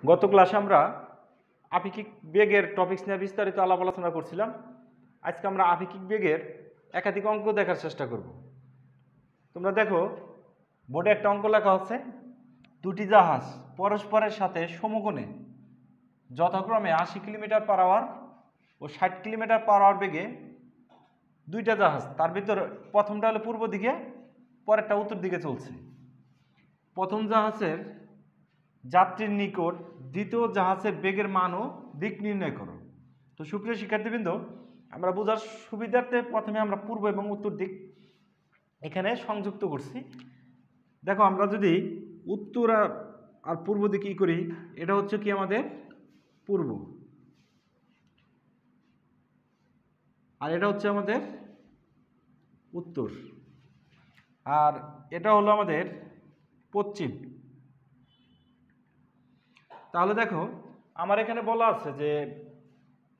গত ক্লাসে আমরা আপেক্ষিক বেগের টপিকস নিয়ে বিস্তারিত আলাপ আলোচনা করছিলাম। আজকে আমরা আপেক্ষিক বেগের একাধিক অঙ্ক দেখার চেষ্টা করব। তোমরা দেখো, বোর্ডে একটা অঙ্ক লেখা হচ্ছে, দুটি জাহাজ পরস্পরের সাথে সমকোণে যথাক্রমে 80 কিলোমিটার পার আওয়ার ও 60 কিলোমিটার পার আওয়ার বেগে দুইটা জাহাজ, তার ভিতর প্রথমটা হলো পূর্ব দিকে, পরেরটা উত্তর দিকে চলছে। প্রথম জাহাজের যাত্রীর নিকট দ্বিতীয় জাহাজের বেগের মান ও দিক নির্ণয় করো। তো সুপ্রিয় শিক্ষার্থীবৃন্দ, আমরা বোঝার সুবিধার্থে প্রথমে আমরা পূর্ব এবং উত্তর দিক এখানে সংযুক্ত করছি। দেখো, আমরা যদি উত্তর আর পূর্ব দিক কী করি, এটা হচ্ছে কি আমাদের পূর্ব, আর এটা হচ্ছে আমাদের উত্তর, আর এটা হলো আমাদের পশ্চিম। তাহলে দেখো, আমার এখানে বলা আছে যে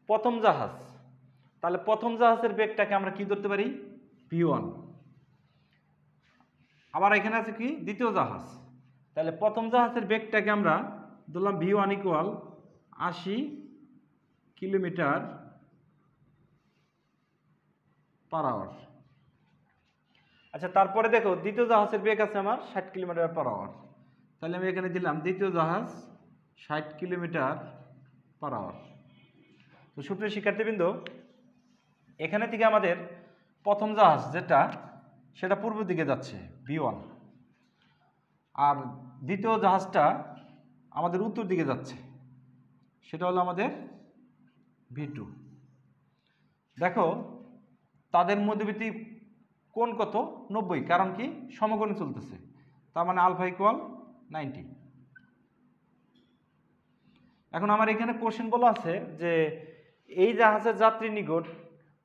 প্রথম জাহাজ, তাহলে প্রথম জাহাজের বেগটাকে আমরা কি ধরতে পারি? v1। আবার এখানে আছে কি দ্বিতীয় জাহাজ, তাহলে প্রথম জাহাজের বেগটাকে আমরা ধরলাম v1 equal 80 kilometre per hour. আচ্ছা, তারপরে দেখো দ্বিতীয় জাহাজের বেগ আছে আমার 60 কিলোমিটার পার আওয়ার, তাহলে আমি এখানে দিলাম দ্বিতীয় জাহাজ 60 কিলোমিটার পার আওয়ার। তো সুপ্রিয় শিক্ষার্থীবৃন্দ, এখানে থেকে আমাদের প্রথম জাহাজ যেটা, সেটা পূর্ব দিকে যাচ্ছে v1, আর দ্বিতীয় জাহাজটা আমাদের উত্তর দিকে যাচ্ছে, সেটা হলো আমাদের v2। দেখো, তাদের মধ্যবর্তী কোণ কত? 90, কারণ কি সমকোণে চলতেছে, তার মানে আলফা ইকুয়াল 90। এখন আমার এখানে কোশ্চেন বলা আছে যে এই জাহাজের যাত্রীর নিকট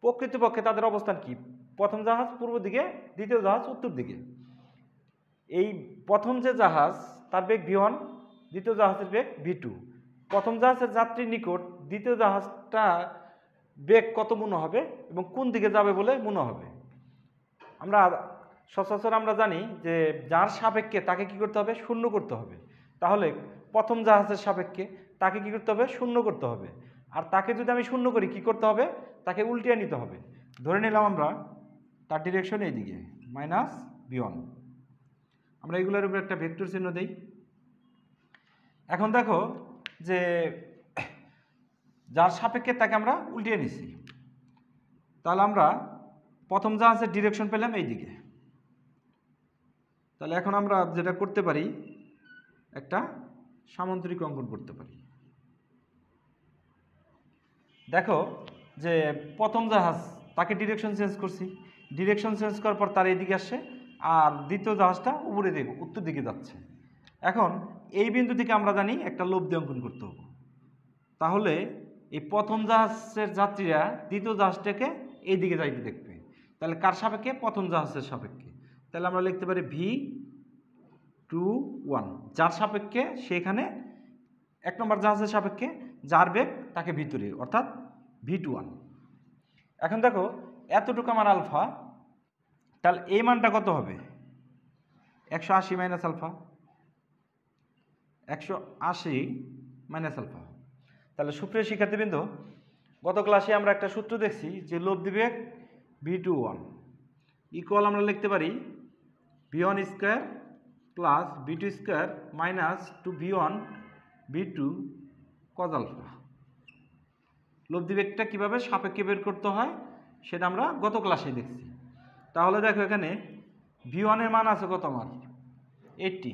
প্রকৃতপক্ষে তাদের অবস্থান কি? প্রথম জাহাজ পূর্ব দিকে, দ্বিতীয় জাহাজ উত্তর দিকে। এই প্রথম যে জাহাজ তার বেগ v1, দ্বিতীয় জাহাজের বেগ v2। প্রথম জাহাজের যাত্রীর নিকট দ্বিতীয় জাহাজটা বেগ কত মনে হবে এবং কোন দিকে যাবে বলে মনে হবে? আমরা সচরাচর আমরা জানি যে যার সাপেক্ষে তাকে কি করতে হবে? শূন্য করতে হবে। তাহলে প্রথম জাহাজের সাপেক্ষে তাকে কি করতে হবে? শূন্য করতে হবে। আর তাকে যদি আমি শূন্য করি, কি করতে হবে? তাকে উল্টিয়ে নিতে হবে। ধরে নিলাম আমরা তার ডিরেকশন এইদিকে -v1। আমরা এগুলোর উপর একটা ভেক্টর চিহ্ন দেই। এখন দেখো যে যার সাপেক্ষে তাকে আমরা উল্টিয়ে নিছি, তাহলে আমরা প্রথম জাহাজের ডিরেকশন পেলাম এইদিকে। তাহলে এখন আমরা যেটা করতে পারি, একটা সামান্তরিক অঙ্কন করতে পারি। দেখো যে প্রথম জাহাজ, তাকে ডিরেকশন চেঞ্জ করছি, ডিরেকশন চেঞ্জ করার পর তার এইদিকে আসছে, আর দ্বিতীয় জাহাজটা উপরে দিকে উত্তর দিকে যাচ্ছে। এখন এই বিন্দু থেকে আমরা জানি একটা লব্ধি অঙ্কন করতে হবে। তাহলে এই প্রথম জাহাজের যাত্রীরা দ্বিতীয় জাহাজটাকে এই দিকে যাইতে দেখবে, তাহলে কার সাপেক্ষে? প্রথম জাহাজের সাপেক্ষে। তাহলে আমরা লিখতে পারি v21, যার সাপেক্ষে সেখানে এক নম্বর জাহাজের সাপেক্ষে যার বেগ তাকে ভিতরে, অর্থাৎ v21। এখন দেখো এতটুকু আমার আলফা, তাহলে এই মানটা কত হবে? 180 মাইনাস আলফা, 180 মাইনাস আলফা। তাহলে সুপ্রিয় শিক্ষার্থীবৃন্দ, গত ক্লাসে আমরা একটা সূত্র দেখছি যে লব্ধি বেগ v21 ইকুয়াল আমরা লিখতে পারি v1 square plus v2 square minus 2v1 v2 cos alpha. লব্ধি বেগটা কীভাবে সাপেক্ষে বের করতে হয় সেটা আমরা গত ক্লাসে দেখছি। তাহলে দেখো, এখানে v1 এর মান আছে কত আমার? 80,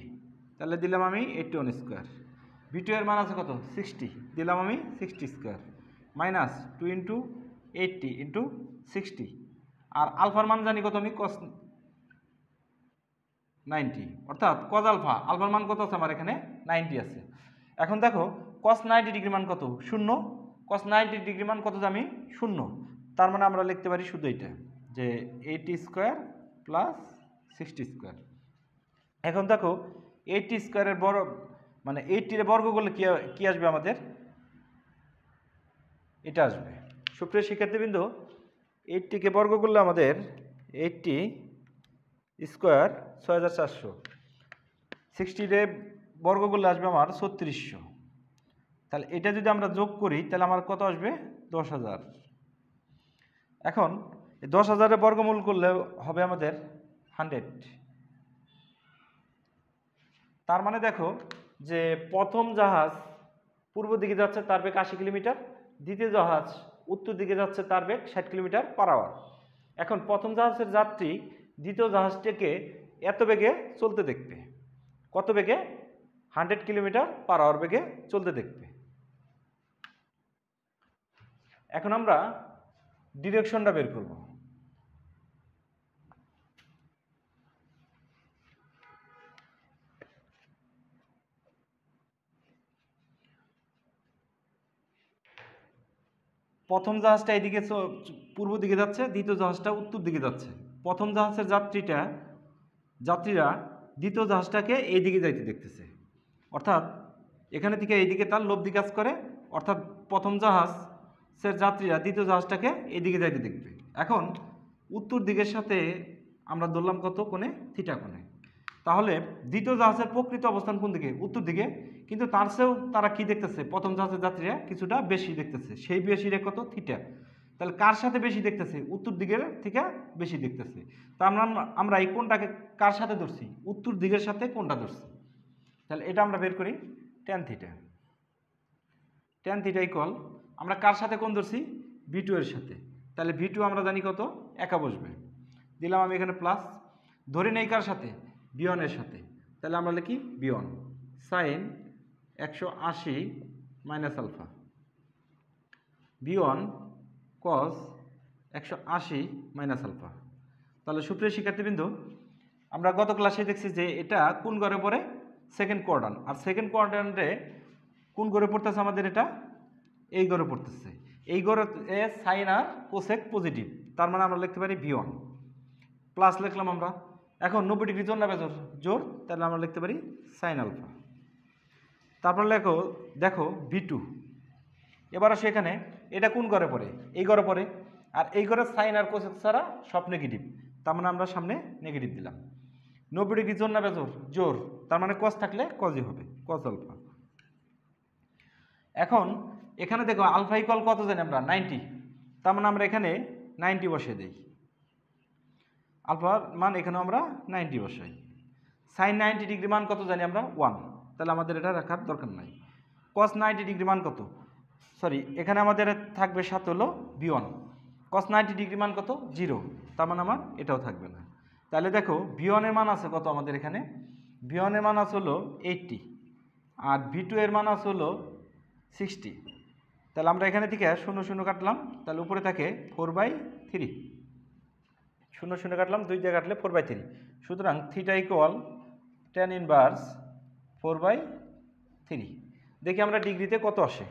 তাহলে দিলাম আমি 81 স্কোয়ার। v2 এর মান আছে কত? 60, দিলাম আমি 60 স্কোয়ার, মাইনাস 2 ইন্টু 80 ইন্টু 60, আর আলফার মান জানি কত আমি? cos 90, অর্থাৎ cos আলফা, আলফার মান কত আছে আমার? এখানে 90 আছে। এখন দেখো cos 90 ডিগ্রি মান কত? 0। cos 90 ডিগ্রি মান কত জানি? 0। তার মানে আমরা লিখতে পারি শুধু এটা, যে 80 স্কোয়ার প্লাস 60 স্কোয়ার। এখন দেখো 80 স্কোয়ারের মানে 80 বর্গ করলে কি আসবে আমাদের? এটা আসবে। সুপ্রিয় শিক্ষার্থীবৃন্দ, 80কে বর্গ করলে আমাদের 80 স্কোয়ার 6400, 60 বর্গ করলে আসবে আমার 3600। তাহলে এটা যদি আমরা যোগ করি তাহলে আমার কত আসবে 10,000। এখন 10,000-এর বর্গমূল করলে হবে আমাদের 100। তার মানে দেখো যে প্রথম জাহাজ পূর্ব দিকে যাচ্ছে তার বেগ 80 কিলোমিটার, দ্বিতীয় জাহাজ উত্তর দিকে যাচ্ছে তার বেগ 60 কিলোমিটার পার আওয়ার। এখন প্রথম জাহাজের যাত্রী দ্বিতীয় জাহাজটিকে এত বেগে চলতে দেখবে, কত বেগে? 100 কিলোমিটার পার আওয়ার বেগে চলতে দেখবে। এখন আমরা ডিরেকশনটা বের করব। প্রথম জাহাজটা এইদিকে পূর্ব দিকে যাচ্ছে, দ্বিতীয় জাহাজটা উত্তর দিকে যাচ্ছে। প্রথম জাহাজের যাত্রীরা দ্বিতীয় জাহাজটাকে এই দিকে যাইতে দেখতেছে, অর্থাৎ এখানে থেকে এইদিকে তার লব্ধি কাজ করে, অর্থাৎ প্রথম জাহাজের যাত্রীরা দ্বিতীয় জাহাজটাকে এইদিকে যাইতে দেখবে। এখন উত্তর দিকের সাথে আমরা ধরলাম কত কোণে? থিটা কোণে। তাহলে দ্বিতীয় জাহাজের প্রকৃত অবস্থান কোন দিকে? উত্তর দিকে। কিন্তু তার চেয়েও তারা কি দেখতেছে? প্রথম জাহাজের যাত্রীরা কিছুটা বেশি দেখতেছে, সেই বেশি রে কত? থিটা। তাহলে কার সাথে বেশি দেখতেছে? উত্তর দিকের থেকে বেশি দেখতেছে। তা আমরা এই কোণটাকে কার সাথে ধরছি? উত্তর দিকের সাথে কোণটা ধরছি। তাহলে এটা আমরা বের করি tan theta. Tan theta equal আমরা কার সাথে কোণ ধরছি? V2 এর সাথে। তাহলে V2 আমরা জানি কত? একা বসবে। দিলাম আমি এখানে প্লাস, ধরে নেই কার সাথে? V1 এর সাথে। তাহলে আমরা লিখি V1 sine 180 minus alpha, V1 cos 180 minus alpha. তাহলে সুপ্রিয় শিক্ষার্থীবৃন্দ, আমরা গত ক্লাসে দেখছি যে এটা কোন ঘরে পড়ে? Second quadrant. আর সেকেন্ড কোয়াড্রান্টে কোন ঘরে পড়তেছে আমাদের? এটা এই ঘরে পড়তেছে। এই ঘরে সাইন আর কোসেক পজিটিভ, তার মানে আমরা লিখতে পারি V1 প্লাস লিখলাম আমরা। এখন 90 ডিগ্রি জোর না বেজোর? জোর। তাহলে আমরা লিখতে পারি সাইন আলফা। তারপর দেখো V2। এবার আসে এখানে, এটা কোন ঘরে পড়ে? এই ঘরে পড়ে। আর এই ঘরে সাইন আর কোসেক ছাড়া সব নেগেটিভ, তার মানে আমরা সামনে নেগেটিভ দিলাম। 90 ডিগ্রি জোর না বেজোর? জোর। তার মানে কস থাকলে কসই হবে, কস আলফা। এখন এখানে দেখো আলফা ইকুয়াল কত জানি আমরা? 90। তার মানে আমরা এখানে 90 বসিয়ে দিই। আলফার মান এখানে আমরা 90 বসাই। সাইন 90 ডিগ্রি মান কত জানি আমরা? 1। তাহলে আমাদের এটা রাখার দরকার নাই। কস 90 ডিগ্রি মান কত? সরি, এখানে আমাদের থাকবে সাথে হলো V1। কস 90 ডিগ্রি মান কত? 0। তার মানে আমার এটাও থাকবে না। তাহলে দেখো V1 এর মান আছে কত আমাদের এখানে? V1 এর মান আছে হলো 80, আর V2 এর মান আছে হলো 60। তাহলে আমরা এখানে থেকে 0 0 কাটলাম, তাহলে উপরে থাকে 4/3। 0 0 কাটলাম, 2 দিয়ে কাটলে 4/3। সুতরাং থিটা ইকুয়াল tan ইনভার্স 4/3। দেখি আমরা ডিগ্রিতে কত আসে।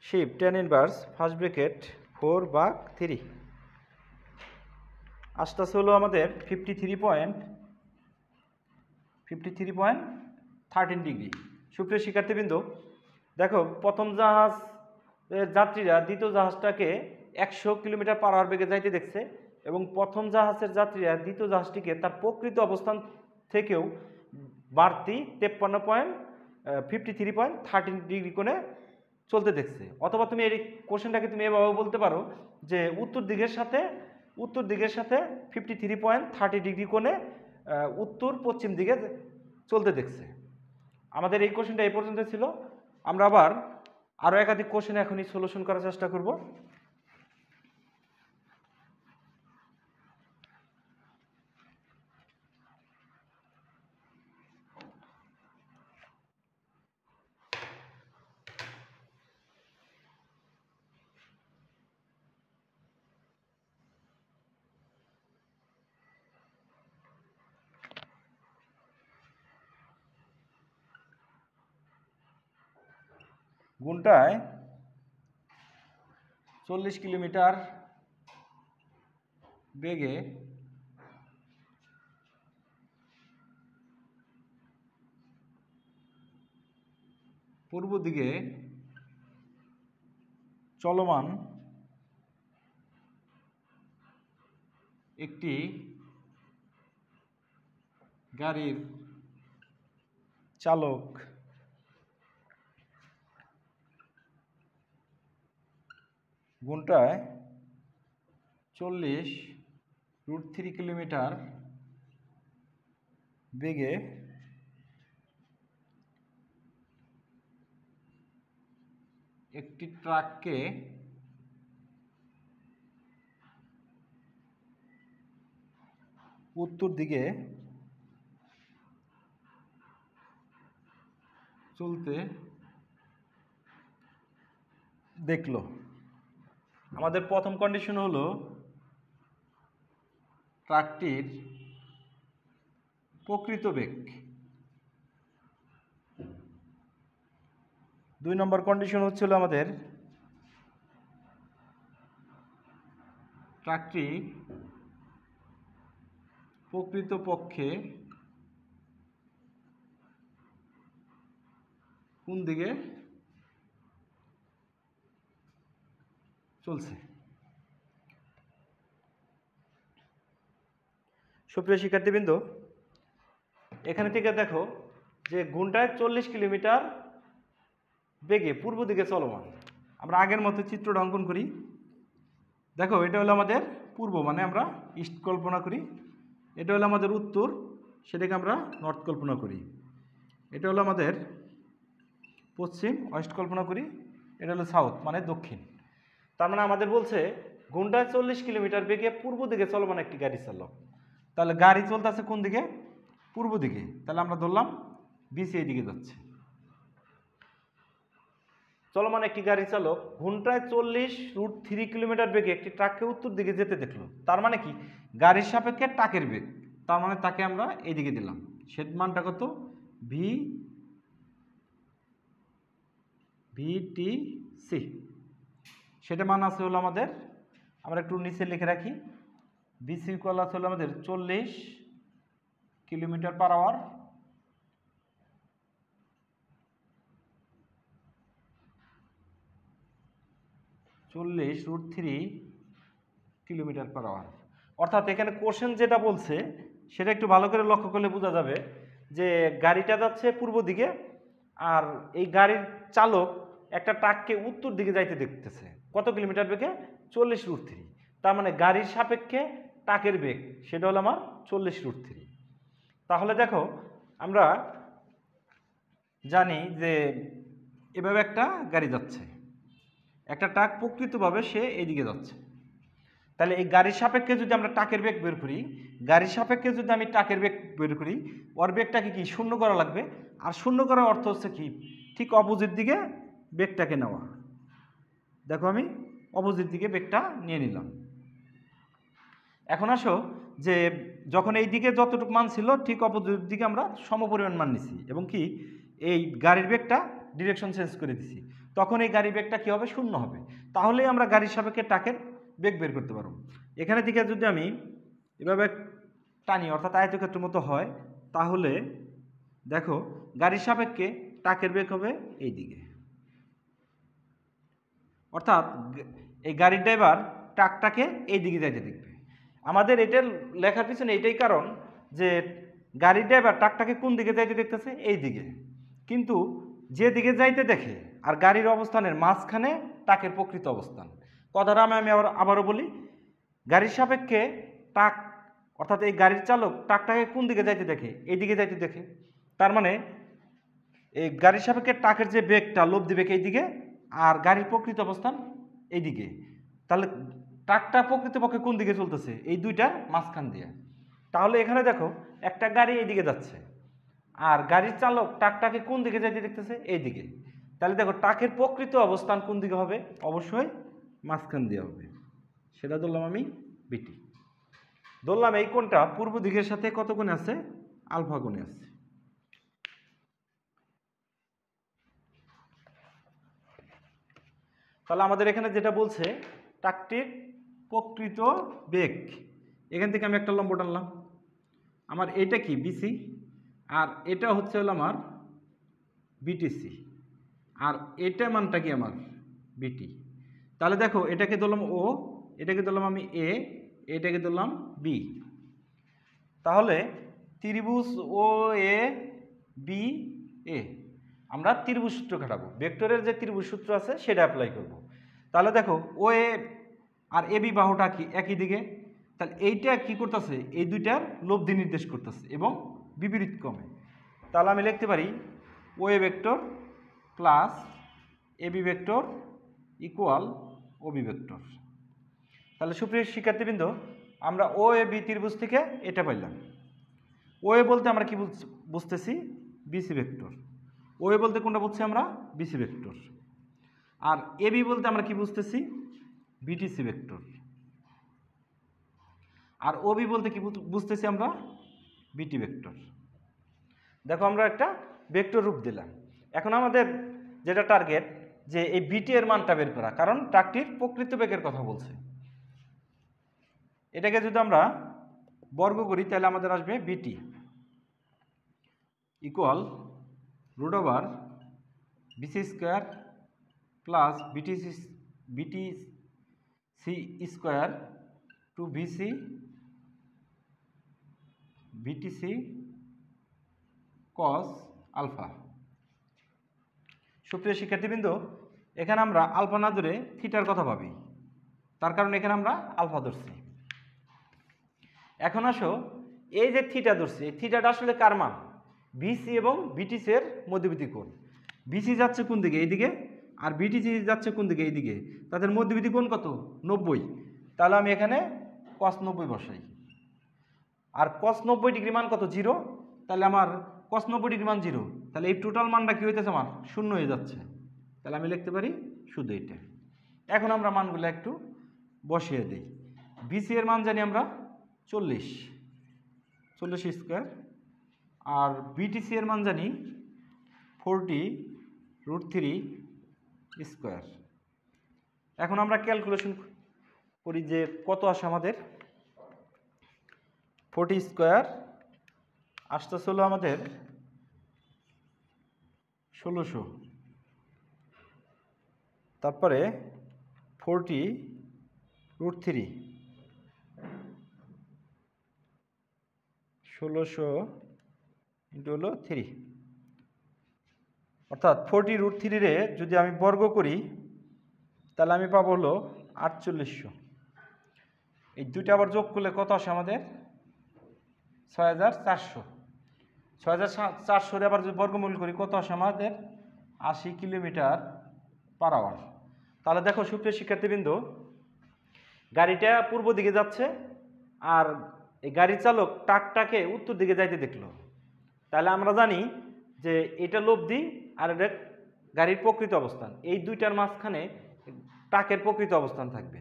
Shift tan inverse first bracket 4/3 আসতেছে হলো আমাদের 53.13 ডিগ্রি। সুপ্রিয় শিক্ষার্থীবৃন্দ, দেখো প্রথম জাহাজের যাত্রীরা দ্বিতীয় জাহাজটাকে 100 কিলোমিটার পার আওয়ার বেগে যাইতে দেখছে, এবং প্রথম জাহাজের যাত্রীরা দ্বিতীয় জাহাজটিকে তার প্রকৃত অবস্থান থেকেও বাড়তি 53.13 ডিগ্রি কোণে চলতে দেখছে। অথবা তুমি এই কোশ্চেনটাকে তুমি এভাবে বলতে পারো যে উত্তর দিকের সাথে 53.30 ডিগ্রি কোণে উত্তর পশ্চিম দিকে চলতে দেখছে। আমাদের এই কোশ্চেনটা এই পর্যন্ত ছিল। আমরা আবার আরও একাধিক কোশ্চেন এখনই সলিউশন করার চেষ্টা করব। ঘন্টায় 40 কিলোমিটার বেগে পূর্ব দিকে চলমান একটি গাড়ির চালক ঘন্টায় 40√3 কিলোমিটার বেগে একটি ট্রাককে উত্তর দিকে চলতে দেখলো। আমাদের প্রথম কন্ডিশন হলো ট্রাকটির প্রকৃত বেগ। 2 নম্বর কন্ডিশন হচ্ছিল আমাদের ট্রাকটি প্রকৃতপক্ষে কোন দিকে চলছে। সুপ্রিয় শিক্ষার্থীবৃন্দ, এখানে থেকে দেখো যে ঘন্টায় 40 কিলোমিটার বেগে পূর্ব দিকে চলমান। আমরা আগের মতো চিত্রটা অঙ্কন করি। দেখো এটা হলো আমাদের পূর্ব, মানে আমরা ইস্ট কল্পনা করি। এটা হলো আমাদের উত্তর, সেটাকে আমরা নর্থ কল্পনা করি। এটা হলো আমাদের পশ্চিম, ওয়েস্ট কল্পনা করি। এটা হলো সাউথ, মানে দক্ষিণ। তার মানে আমাদের বলছে ঘন্টায় 40 কিলোমিটার বেগে পূর্ব দিকে চলমান একটি গাড়ি চালক। তাহলে গাড়ি চলতেছে কোন দিকে? পূর্ব দিকে। তাহলে আমরা ধরলাম বিসি এই দিকে যাচ্ছে। চলমান একটি গাড়ি চালক ঘন্টায় 40√3 কিলোমিটার বেগে একটি ট্রাককে উত্তর দিকে যেতে দেখলো। তার মানে কি? গাড়ির সাপেক্ষে ট্রাকের বেগ। তার মানে তাকে আমরা এইদিকে দিলাম। সেট মানটা কত? ভিটিসি। সেটা মান আছে হলো আমাদের, আমরা একটু নিচে লিখে রাখি, বিসি ইকুয়াল আছে হলো আমাদের 40 kilometre per hour, √3 kilometre per hour. অর্থাৎ এখানে কোশ্চেন যেটা বলছে সেটা একটু ভালো করে লক্ষ্য করলে বোঝা যাবে যে গাড়িটা যাচ্ছে পূর্ব দিকে, আর এই গাড়ির চালক একটা ট্রাককে উত্তর দিকে যাইতে দেখতেছে। কত কিলোমিটার বেগে? 40√3। তার মানে গাড়ির সাপেক্ষে ট্রাকের বেগ সেটা হলো আমার 40√3। তাহলে দেখো আমরা জানি যে এভাবে একটা গাড়ি যাচ্ছে, একটা ট্রাক প্রকৃতভাবে সে এইদিকে যাচ্ছে। তাহলে এই গাড়ির সাপেক্ষে যদি আমরা ট্রাকের বেগ বের করি, গাড়ির সাপেক্ষে যদি আমি ট্রাকের বেগ বের করি, ওর বেগটাকে কি শূন্য করা লাগবে। আর শূন্য করার অর্থ হচ্ছে কি? ঠিক অপোজিট দিকে বেগটাকে নেওয়া। দেখো আমি অপোজিট দিকে বেগটা নিয়ে নিলাম। এখন আসো যে যখন এই দিকে যতটুকু মান ছিল ঠিক অপোজিট দিকে আমরা সমপরিমাণ মান নিছি, এবং কি এই গাড়ির বেগটা ডিরেকশন চেঞ্জ করে দিছি, তখন এই গাড়ির বেগটা কী হবে? শূন্য হবে। তাহলেই আমরা গাড়ির সাপেক্ষে ট্রাকের বেগ বের করতে পারবো। এখানে থেকে যদি আমি এভাবে টানি, অর্থাৎ আয়তক্ষেত্রের মতো হয়, তাহলে দেখো গাড়ির সাপেক্ষে ট্রাকের বেগ হবে এই দিকে। অর্থাৎ এই গাড়ির ড্রাইভার ট্রাকটাকে এই দিকে যাইতে দেখবে। আমাদের এটা লেখার পিছনে এটাই কারণ যে গাড়ির ড্রাইভার ট্রাকটাকে কোন দিকে যাইতে দেখতেছে? এই দিকে। কিন্তু যে দিকে যাইতে দেখে আর গাড়ির অবস্থানের মাঝখানে ট্রাকের প্রকৃত অবস্থান। কথাটা আমি আবারও বলি, গাড়ির সাপেক্ষে ট্রাক, অর্থাৎ এই গাড়ির চালক ট্রাকটাকে কোন দিকে যাইতে দেখে? এই দিকে যাইতে দেখে। তার মানে এই গাড়ির সাপেক্ষে ট্রাকের যে বেগটা লব্ধি বেগ এই দিকে, আর গাড়ির প্রকৃত অবস্থান এইদিকে। তাহলে ট্রাকটা প্রকৃতপক্ষে কোন দিকে চলতেছে? এই দুইটার মাঝখান দিয়ে। তাহলে এখানে দেখো একটা গাড়ি এইদিকে যাচ্ছে, আর গাড়ির চালক ট্রাকটাকে কোন দিকে যাইতে দেখতেছে? এই দিকে। তাহলে দেখো ট্রাকের প্রকৃত অবস্থান কোন দিকে হবে? অবশ্যই মাঝখান দিয়ে হবে। সেটা ধরলাম আমি বিটি। ধরলাম এই কোণটা পূর্ব দিকের সাথে কত কোণে আছে? আলফা কোণে আছে। তাহলে আমাদের এখানে যেটা বলছে ট্রাকটির প্রকৃত বেগ, এখান থেকে আমি একটা লম্ব টানলাম। আমার এটা কি? বিসি, আর এটা হচ্ছে হলো আমার বিটিসি, আর এটা মানটা কি? আমার বিটি। তাহলে দেখো এটাকে ধরলাম ও, এটাকে ধরলাম আমি এ, এটাকে ধরলাম বি। তাহলে ত্রিভুজ ও এ বি এ আমরা ত্রিভুজ সূত্র খাটাবো। ভেক্টরের যে ত্রিভুজ সূত্র আছে সেটা অ্যাপ্লাই করব। তাহলে দেখো ও এ আর এ বি বাহুটা কি একই দিকে, তাহলে এইটা কি করতেছে, এই দুইটার লব্ধি নির্দেশ করতেছে এবং বিপরীত ক্রমে। তাহলে আমি লিখতে পারি O A vector plus A B vector equal O B vector. তাহলে সুপ্রিয় শিক্ষার্থীবৃন্দ, আমরা ও এ বি ত্রিভুজ থেকে এটা পাইলাম। ও এ বলতে আমরা কি বুঝতেছি, বিসি ভেক্টর। ও এ বলতে কোনটা বুঝছি আমরা, BC vector. R A B বলতে আমরা কি বুঝতেছি, বিটিসি ভেক্টর। আর ও বি বলতে কি বুঝতেছি আমরা, বিটি ভেক্টর। দেখো আমরা একটা ভেক্টর রূপ দিলাম। এখন আমাদের যেটা টার্গেট, যে এই বিটি এর মানটা বের করা, কারণ ট্রাকটির প্রকৃত বেগের কথা বলছে। এটাকে যদি আমরা বর্গ করি তাহলে আমাদের আসবে BT equal root over BC square plus BT C square two BTC cos alpha. সুপ্রিয় শিক্ষার্থীবৃন্দ, এখানে আমরা আলফা না ধরে থিটার কথা ভাবি, তার কারণ এখানে আমরা আলফা ধরছি। এখন আসো, এই যে থিটা ধরছি, এই থিটাটা আসলে কার মান, বিসি এবং বিটিসি এর মধ্যবর্তী কোণ। বিসি যাচ্ছে কোন দিকে, এইদিকে, আর বিটিসি যাচ্ছে কোন দিকে, এইদিকে। তাদের মধ্যবর্তী কোণ কত, 90। তাহলে আমি এখানে cos 90 বসাই। আর cos 90 ডিগ্রি মান কত, 0। তাহলে আমার cos 90 ডিগ্রি মান 0। তাহলে এই টোটাল মানটা কি হইতেছে, আমার 0 হয়ে যাচ্ছে। তাহলে আমি লিখতে পারি শুধু এটা। এখন আমরা মানগুলো একটু বসিয়ে দিই। বিসি এর মান জানি আমরা 40 স্কোয়ার, আর বিটিসি এর মান জানি 40√3 স্কোয়ার। এখন আমরা ক্যালকুলেশন করি যে কত আসে আমাদের। 40 স্কোয়ার আসতেছে হলো আমাদের 1600, তারপরে 40√3 1600 ইন্টু হলো 3, অর্থাৎ 40√3 রে যদি আমি বর্গ করি তাহলে আমি পাবো হলো 4800। এই দুইটা আবার যোগ করলে কত আসে আমাদের, 6400। 6400 আবার যদি বর্গমূল করি কত আসে আমাদের, 80 কিলোমিটার/আওয়ার। তাহলে দেখো সুপ্রিয় শিক্ষার্থীবৃন্দ, গাড়িটা পূর্ব দিকে যাচ্ছে, আর এই গাড়ির চালক ট্রাকটাকে উত্তর দিকে যাইতে দেখলো। তাহলে আমরা জানি যে এটা লব্ধি আর এটা গাড়ির প্রকৃত অবস্থান, এই দুইটার মাঝখানে ট্রাকের প্রকৃত অবস্থান থাকবে।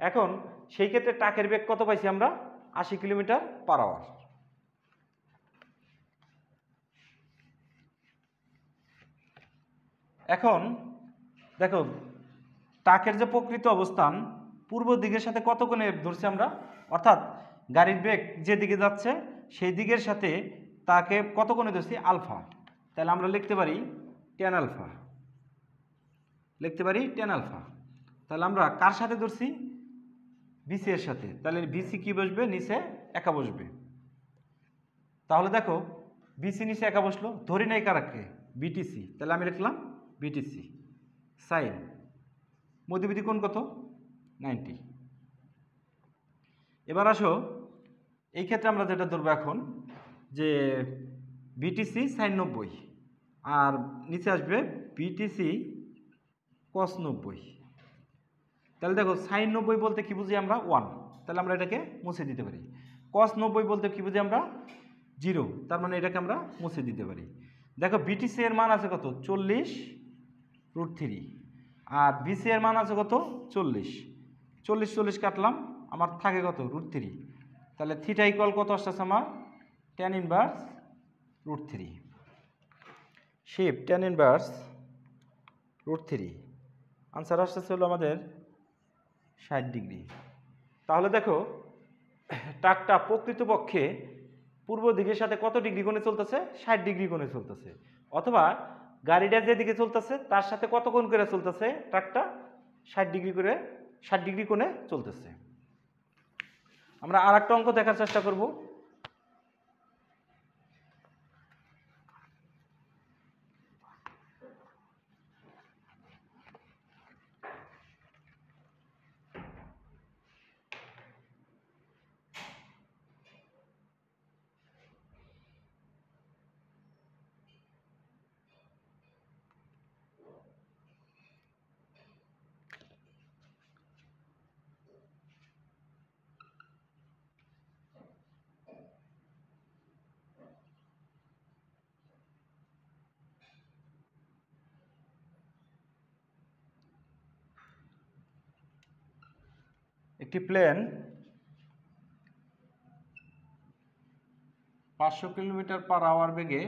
এখন সেই ক্ষেত্রে ট্রাকের বেগ কত পাইছি আমরা, 80 কিলোমিটার/আওয়ার। এখন দেখো ট্রাকের যে প্রকৃত অবস্থান পূর্ব দিকের সাথে কত কোণে ধরছি আমরা, অর্থাৎ গাড়ির বেগ যে দিকে যাচ্ছে সেই দিকের সাথে তাকে কত কোণে ধরছি, আলফা। তাহলে আমরা লিখতে পারি tan আলফা, লিখতে পারি tan আলফা। তাহলে আমরা কার সাথে ধরছি, বিসি এর সাথে। তাহলে বিসি কি বসবে, নিচে একা বসবে। তাহলে দেখো বিসি নিচে একা বসলো, ধরি নাই কারাকে, বিটিসি। তাহলে আমি লিখলাম বিটিসি সাইন মধ্যবর্তী কোণ কত, 90। এবার আসো, এই ক্ষেত্রে আমরা যেটা ধরবো এখন, যে বিটিসি সাইন 90 আর নিচে আসবে বিটিসি কস 90। তাহলে দেখো সাইন 90 বলতে কি বুঝি আমরা, 1। তাহলে আমরা এটাকে মুছে দিতে পারি। কস 90 বলতে কি বুঝি আমরা, 0। তার মানে এটাকে আমরা মুছে দিতে পারি। দেখো বিটিসি এর মান আছে কত, 40√3, আর বিসি এর মান আছে কত, 40 কাটলাম, আমার থাকে কত, √3। তাহলে থিটা ইকুয়াল কত আসতেছে আমার, tan inverse √3। Shift tan inverse √3, answer আসতেছে হলো আমাদের 60 ডিগ্রি। তাহলে দেখো ট্রাকটা প্রকৃতপক্ষে পূর্ব দিকের সাথে কত ডিগ্রি কোণে চলতেছে, 60 ডিগ্রি কোণে চলতেছে। অথবা গাড়িটা যেদিকে চলতেছে তার সাথে কত কোণ করে চলতেছে, ট্রাকটা 60 ডিগ্রি কোণে চলতেছে। আমরা আর একটা অঙ্ক দেখার চেষ্টা করব। একটি প্লেন 500 কিলোমিটার/আওয়ার বেগে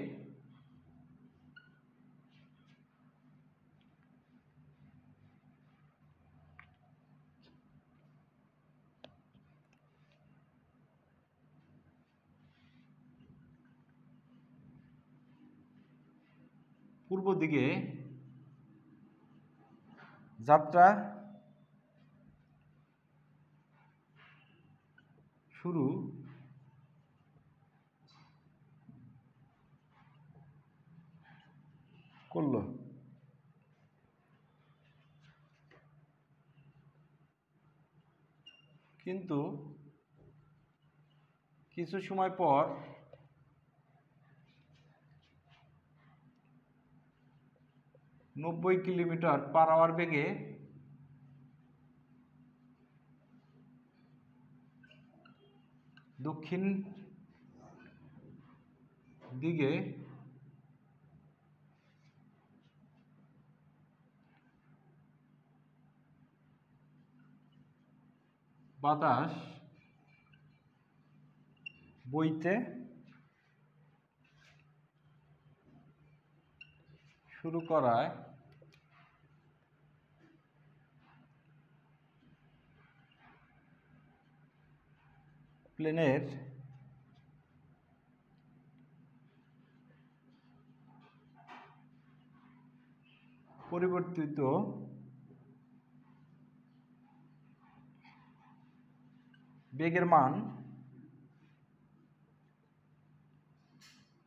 পূর্ব দিকে যাত্রা শুরু করলো। কিন্তু কিছু সময় পর নব্বই কিলোমিটার/আওয়ার বেগে দক্ষিণ দিকে বাতাস বইতে শুরু করায় প্লেনের পরিবর্তিত বেগের মান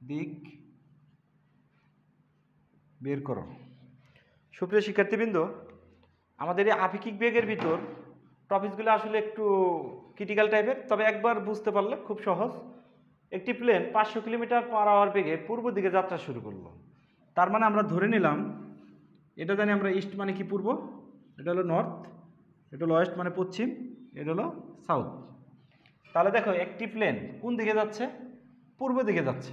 দিক বের করো। সুপ্রিয় শিক্ষার্থীবৃন্দ, আমাদের এই আপেক্ষিক বেগের ভিতর টপিকসগুলো আসলে একটু ক্রিটিক্যাল টাইপের, তবে একবার বুঝতে পারলে খুব সহজ। একটি প্লেন 500 কিলোমিটার/আওয়ার বেগে পূর্ব দিকে যাত্রা শুরু করলো। তার মানে আমরা ধরে নিলাম, এটা জানি আমরা ইস্ট মানে কি পূর্ব, এটা হলো নর্থ, এটা হলো ওয়েস্ট মানে পশ্চিম, এটা হলো সাউথ। তাহলে দেখো একটি প্লেন কোন দিকে যাচ্ছে? পূর্ব দিকে যাচ্ছে।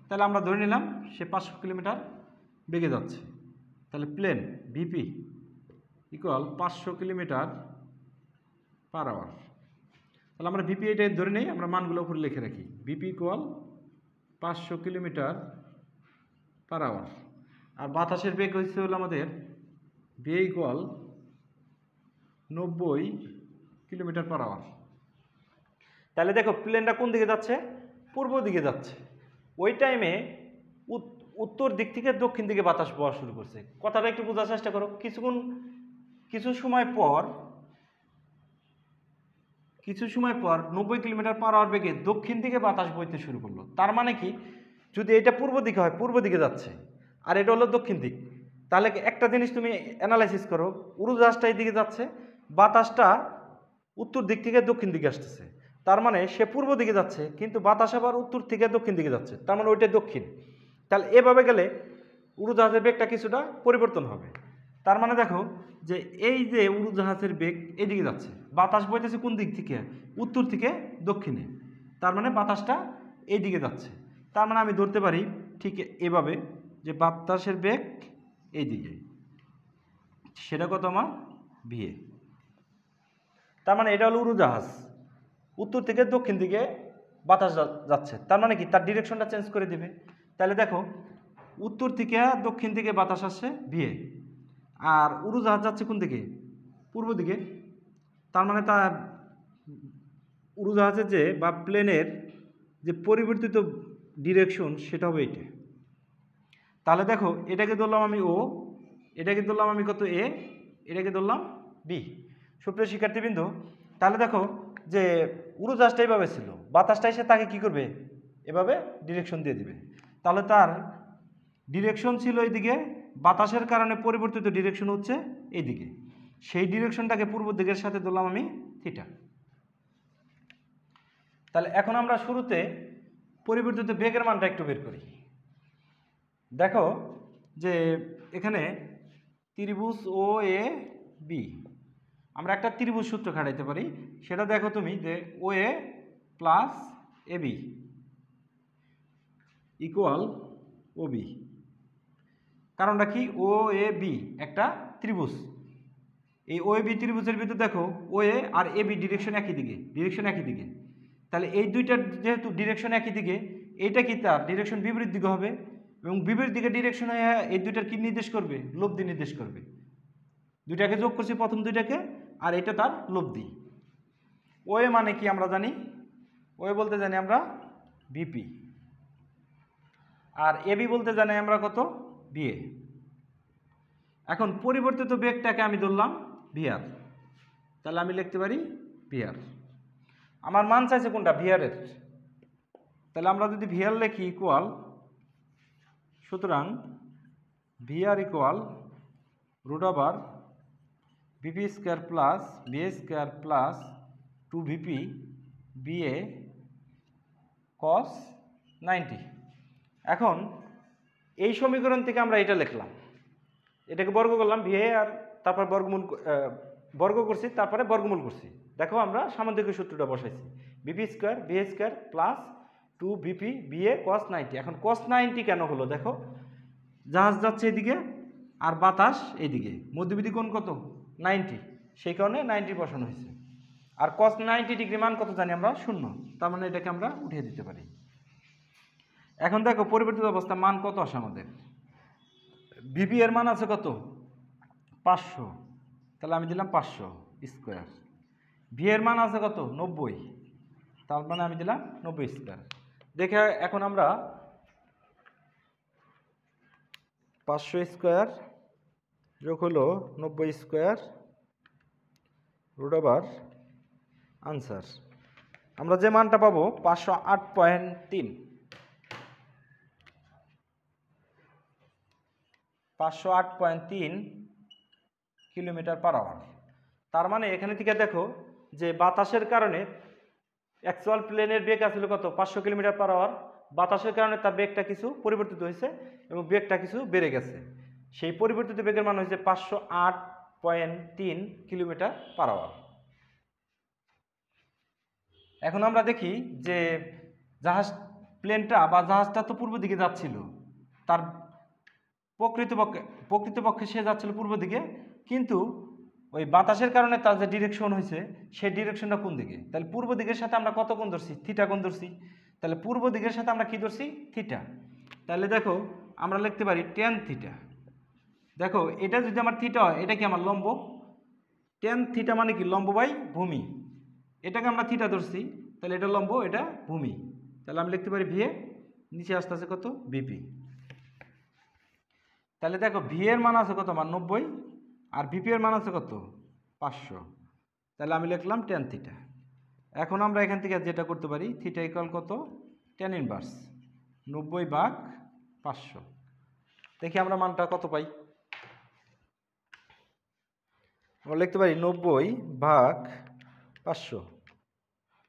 তাহলে আমরা ধরে নিলাম সে 500 কিলোমিটার বেগে যাচ্ছে। তাহলে প্লেন ভিপি ইকুয়াল 500 কিলোমিটার/আওয়ার। তাহলে আমরা ভিপি এটা ধরে নেই, আমরা মানগুলো উপরে লিখে রাখি। VP equal 500 কিলোমিটার/আওয়ার। আর বাতাসের বেগ হচ্ছে হলো আমাদের ভি ইকুয়াল 90 কিলোমিটার/আওয়ার। তাহলে দেখো প্লেনটা কোন দিকে যাচ্ছে? পূর্ব দিকে যাচ্ছে। ওই টাইমে উত্তর দিক থেকে দক্ষিণ দিকে বাতাস বওয়া শুরু করছে। কথাটা একটু বোঝার চেষ্টা করো। কিছু সময় পর 90 কিলোমিটার/আওয়ার বেগে দক্ষিণ দিকে বাতাস বইতে শুরু করলো। তার মানে কি, যদি এটা পূর্ব দিকে হয়, পূর্ব দিকে যাচ্ছে, আর এটা হলো দক্ষিণ দিক, তাহলে একটা জিনিস তুমি অ্যানালাইসিস করো, উড়োজাহাজটা এই দিকে যাচ্ছে, বাতাসটা উত্তর দিক থেকে দক্ষিণ দিকে আসতেছে। তার মানে সে পূর্ব দিকে যাচ্ছে, কিন্তু বাতাস আবার উত্তর থেকে দক্ষিণ দিকে যাচ্ছে, তার মানে ওইটা দক্ষিণ। তাহলে এভাবে গেলে উড়োজাহাজের বেগটা কিছুটা পরিবর্তন হবে। তার মানে দেখো যে এই যে উড়োজাহাজের বেগ এদিকে যাচ্ছে, বাতাস বইতেছে কোন দিক থেকে? উত্তর থেকে দক্ষিণে। তার মানে বাতাসটা এই দিকে যাচ্ছে। তার মানে আমি ধরতে পারি ঠিক এভাবে যে বাতাসের বেগ এই দিকে, সেটা কত আমার ভিএ। তার মানে এটা হলো উড়োজাহাজ, উত্তর থেকে দক্ষিণ দিকে বাতাস যাচ্ছে। তার মানে কি, তার ডিরেকশনটা চেঞ্জ করে দিবে। তাহলে দেখো উত্তর থেকে দক্ষিণ দিকে বাতাস আসছে ভিএ, আর উড়োজাহাজ যাচ্ছে কোন দিকে? পূর্ব দিকে। তার মানে তার উড়োজাহাজের যে বা প্লেনের যে পরিবর্তিত ডিরেকশন সেটা হবে এইটা। তাহলে দেখো এটাকে ধরলাম আমি ও, এটাকে ধরলাম আমি কত এ, এটাকে ধরলাম বি। সুপ্রিয় শিক্ষার্থীবৃন্দ, তাহলে দেখো যে উড়োজাহাজটা এইভাবে ছিল, বাতাসটা এসে তাকে কি করবে? এভাবে ডিরেকশন দিয়ে দিবে। তাহলে তার ডিরেকশন ছিল এইদিকে, বাতাসের কারণে পরিবর্তিত ডিরেকশন হচ্ছে এইদিকে। সেই ডিরেকশনটাকে পূর্ব দিকের সাথে ধরলাম আমি থিটা। তাহলে এখন আমরা শুরুতে পরিবর্তিত বেগের মানটা একটু বের করি। দেখো যে এখানে ত্রিভুজ ও এ বি, আমরা একটা ত্রিভুজ সূত্র খাটাইতে পারি। সেটা দেখো তুমি যে ও এ plus A B equal O B. কারণটা কি? ও এ বি একটা ত্রিভুজ, এই ও বি ত্রিভুজের ভিতর দেখো ও এ আর এ বি ডিরেকশন একই দিকে, তাহলে এই দুইটার যেহেতু ডিরেকশন একই দিকে, এইটা কি তার ডিরেকশন বিপরীত দিকে হবে, এবং বিপরীত দিকে ডিরেকশন হয়ে এই দুইটার কি নির্দেশ করবে? লব্ধি নির্দেশ করবে। দুইটাকে যোগ করছি প্রথম দুইটাকে, আর এটা তার লব্ধি। ও এ মানে কি আমরা জানি? ও এ বলতে জানি আমরা বিপি, আর এবি বলতে জানি আমরা কত? বিএ। এখন পরিবর্তিত বেগটাকে আমি ধরলাম ভিআর, তাহলে আমি লিখতে পারি ভিআর। আমার মান চাইছে কোনটা? ভিআরের। তাহলে আমরা যদি ভিআর লিখি ইকুয়াল, সুতরাং VR equal √, VP square plus BA square plus 2 VP BA cos 90। এখন এই সমীকরণ থেকে আমরা এটা লিখলাম, এটাকে বর্গ করলাম ভিএ, আর তারপর বর্গ করছি, তারপরে বর্গমূল করছি। দেখো আমরা সামান্তরিক সূত্রটা বসাইছি, VP square BA square plus 2 VP BA cos 90। এখন cos 90 কেন হলো? দেখো জাহাজ যাচ্ছে এদিকে আর বাতাস এইদিকে, মধ্যবিধি কোণ কত? 90, সেই কারণে 90 বসানো হয়েছে। আর cos 90 ডিগ্রি মান কত জানি আমরা? 0। তার মানে এটাকে আমরা উঠিয়ে দিতে পারি। এখন দেখো পরিবর্তিত অবস্থা মান কত আসে আমাদের? ভিপি এর মান আছে কত? 500, তাহলে আমি দিলাম 500 স্কোয়ার। ভি এর মান আছে কত? 90, তার মানে আমি দিলাম 90 স্কোয়ার। দেখে এখন আমরা 500 স্কোয়ার যোগ হলো 90 স্কোয়ার √, আনসার আমরা যে মানটা পাবো 508.3, 508.3 কিলোমিটার/আওয়ার। তার মানে এখানে থেকে দেখো যে বাতাসের কারণে অ্যাকচুয়াল প্লেনের বেগ আসলে কত? 500 কিলোমিটার/আওয়ার। বাতাসের কারণে তার বেগটা কিছু পরিবর্তিত হয়েছে এবং বেগটা কিছু বেড়ে গেছে। সেই পরিবর্তিত বেগের মান হয়েছে 508.3 কিলোমিটার/আওয়ার। এখন আমরা দেখি যে জাহাজটা তো পূর্ব দিকে যাচ্ছিল, তার প্রকৃতপক্ষে সে যাচ্ছিল পূর্ব দিকে, কিন্তু ওই বাতাসের কারণে তার যে ডিরেকশন হয়েছে সেই ডিরেকশনটা কোন দিকে? তাহলে পূর্ব দিকের সাথে আমরা কত কোণ ধরছি? থিটা কোণ ধরছি। তাহলে পূর্ব দিকের সাথে আমরা কি ধরছি? থিটা। তাহলে দেখো আমরা লিখতে পারি tan থিটা। দেখো এটা যদি আমার থিটা হয়, এটা কি আমার লম্ব? tan থিটা মানে কি? লম্ব বাই ভূমি। এটাকে আমরা থিটা ধরছি, তাহলে এটা লম্ব, এটা ভূমি। তাহলে আমি লিখতে পারি ভিএ, নিচে আসতে আছে কত? বিপি। তাহলে দেখো ভি এর মান আছে কত আমার? 90, আর ভিপি এর মান আছে কত? 500। তাহলে আমি লিখলাম tan থিটা। এখন আমরা এখান থেকে যেটা করতে পারি, থিটা ইকুয়াল কত? tan inverse 90/500। দেখি আমরা মানটা কত পাই। আমরা লিখতে পারি 90/500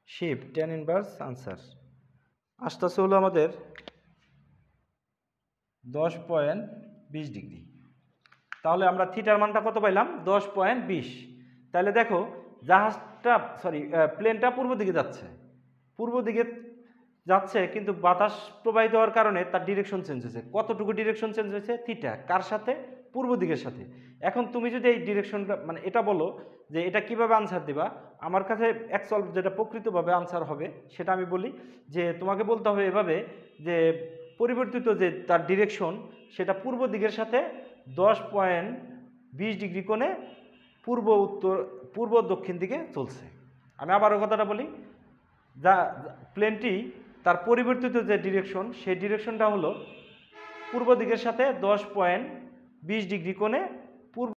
শিফট tan ইনভার্স, আনসার আসতেছে হলো আমাদের 10.20 ডিগ্রি। তাহলে আমরা থিটার মানটা কত পাইলাম? 10.20। তাহলে দেখো প্লেনটা পূর্ব দিকে যাচ্ছে, কিন্তু বাতাস প্রবাহিত হওয়ার কারণে তার ডিরেকশন চেঞ্জ হয়েছে। কতটুকু ডিরেকশন চেঞ্জ হয়েছে? থিটা। কার সাথে? পূর্ব দিকের সাথে। এখন তুমি যদি এই ডিরেকশনটা মানে এটা বলো যে এটা কিভাবে আনসার দিবা, আমার কাছে অ্যাকচুয়াল যেটা প্রকৃতভাবে আনসার হবে সেটা আমি বলি, যে তোমাকে বলতে হবে এভাবে যে পরিবর্তিত যে তার ডিরেকশন সেটা পূর্ব দিকের সাথে 10.20 ডিগ্রি কোণে পূর্ব দক্ষিণ দিকে চলছে। আমি আবারও কথাটা বলি, প্লেনটি তার পরিবর্তিত যে ডিরেকশন সেই ডিরেকশনটা হলো পূর্ব দিকের সাথে 10.20 ডিগ্রি কোণে